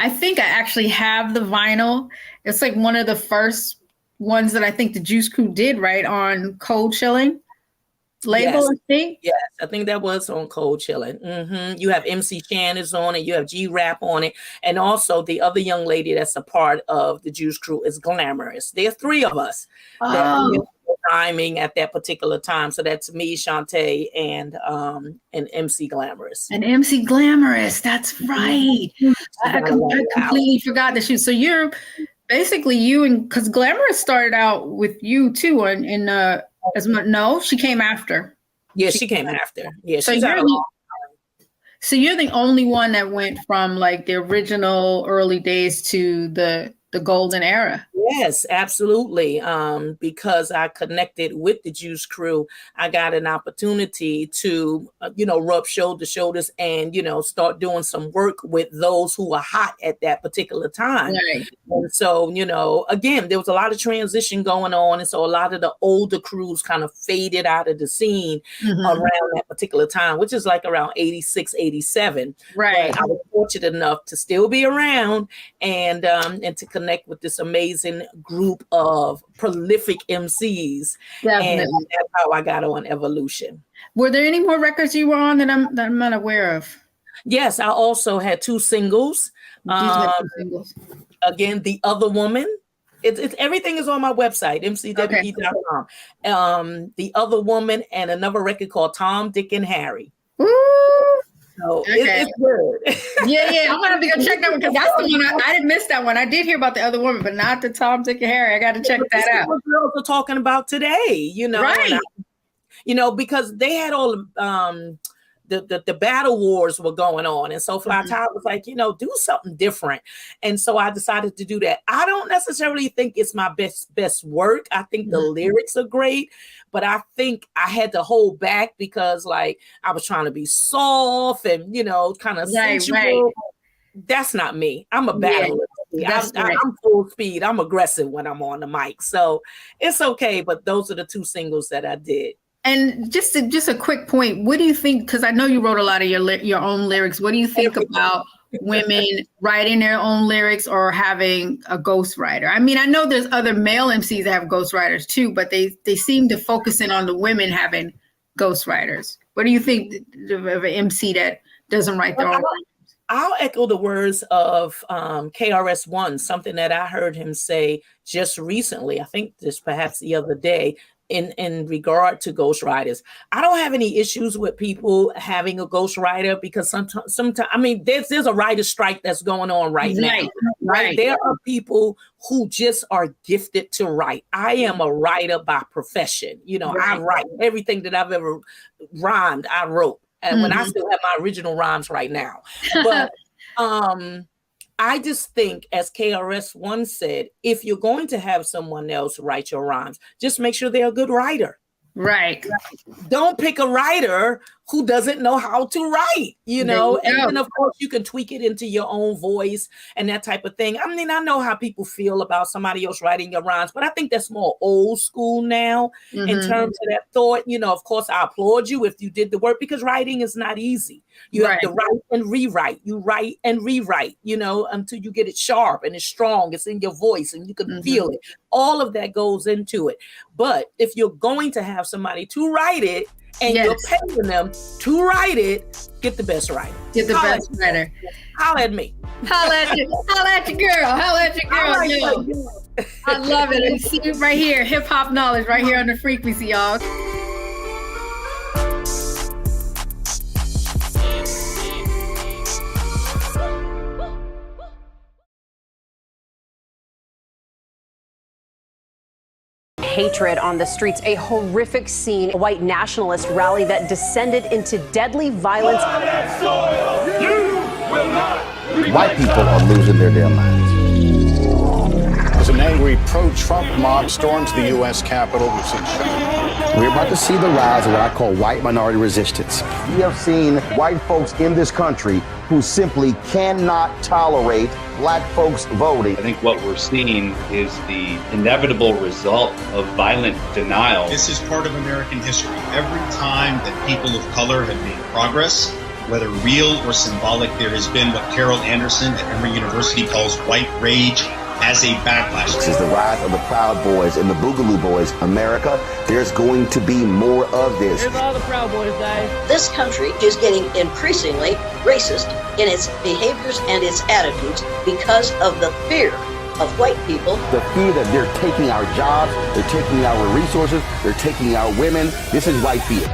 think I actually have the vinyl. It's like one of the first ones that I think the Juice Crew did, right, on Cold Chilling label, I think. Yes, I think that was on Cold Chilling. You have MC Shannon's on it, you have G-Rap on it, and also the other young lady that's a part of the Juice Crew is Glamorous. There are 3 of us that were rhyming at that particular time. So that's me, Shantae, and MC Glamorous. And MC Glamorous, that's right. I completely forgot that so you're basically because Glamorous started out with you too no, she came after. Yeah, she came after. Yeah, so you're the only one that went from like the original early days to the golden era. Yes, absolutely. Because I connected with the Juice Crew, I got an opportunity to, rub shoulders and, start doing some work with those who were hot at that particular time. Right. And so, again, there was a lot of transition going on. And so a lot of the older crews kind of faded out of the scene around that particular time, which is like around 86, 87. Right. But I was fortunate enough to still be around and to connect with this amazing group of prolific MCs. Definitely. And that's how I got on Evolution. Were there any more records you were on that I'm not aware of? Yes, I also had 2 singles. Again, The Other Woman. It's everything is on my website, mcwd.com. The Other Woman, and another record called Tom, Dick, and Harry. Ooh. So it's good. Yeah. I'm gonna have to go check that one because that's the one I didn't miss that one. I did hear about The Other Woman, but not the Tom, Dick, and Harry. I got to check that out. What girls are talking about today, right? Because they had all the battle wars were going on, and so Fly Ty was like, do something different, and so I decided to do that. I don't necessarily think it's my best work. I think the lyrics are great, but I think I had to hold back because I was trying to be soft and kind of sensual. Right. That's not me. I'm a battler. I'm full speed. I'm aggressive when I'm on the mic, so it's okay. But those are the 2 singles that I did. And just a quick point, what do you think? Because I know you wrote a lot of your own lyrics. What do you think about women writing their own lyrics or having a ghostwriter? I mean, I know there's other male MCs that have ghostwriters too, but they seem to focus in on the women having ghostwriters. What do you think of an MC that doesn't write their own lyrics? I'll echo the words of KRS-One, something that I heard him say just recently. I think this perhaps the other day. In regard to ghostwriters, I don't have any issues with people having a ghostwriter because sometimes I mean there's a writer strike that's going on right now. Right. There are people who just are gifted to write. I am a writer by profession. I write everything that I've ever rhymed. I wrote, and when I still have my original rhymes right now, but I just think, as KRS-One said, if you're going to have someone else write your rhymes, just make sure they're a good writer. Right. Don't pick a writer who doesn't know how to write, and then of course you can tweak it into your own voice and that type of thing. I mean, I know how people feel about somebody else writing your rhymes, but I think that's more old school now in terms of that thought. Of course, I applaud you if you did the work because writing is not easy. You have to write and rewrite. You write and rewrite, until you get it sharp and it's strong. It's in your voice and you can feel it. All of that goes into it. But if you're going to have somebody to write it, and you're paying them to write it, get the best writer. Get the best writer. Holla at me. Holla at you. Holla at your girl. Holla at your girl. I love it. And see it right here. Hip hop knowledge right here on the frequency, y'all. Hatred on the streets, a horrific scene, a white nationalist rally that descended into deadly violence. White people are losing their damn minds. As an angry pro-Trump mob storms the U.S. Capitol, we're about to see the rise of what I call white minority resistance. We have seen white folks in this country who simply cannot tolerate black folks voting. I think what we're seeing is the inevitable result of violent denial. This is part of American history. Every time that people of color have made progress, whether real or symbolic, there has been what Carol Anderson at Emory University calls white rage as a backlash. This is the rise of the Proud Boys and the Boogaloo Boys. America, there's going to be more of this. Here's all the Proud Boys, guys. This country is getting increasingly racist in its behaviors and its attitudes because of the fear of white people. The fear that they're taking our jobs, they're taking our resources, they're taking our women. This is white fear.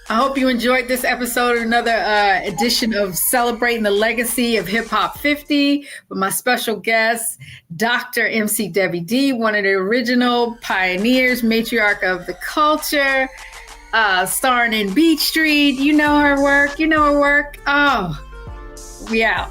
I hope you enjoyed this episode, another edition of Celebrating the Legacy of Hip Hop 50 with my special guest, Dr. MC Debbie D, one of the original pioneers, matriarch of the culture, starring in Beat Street. You know her work. Oh, we out.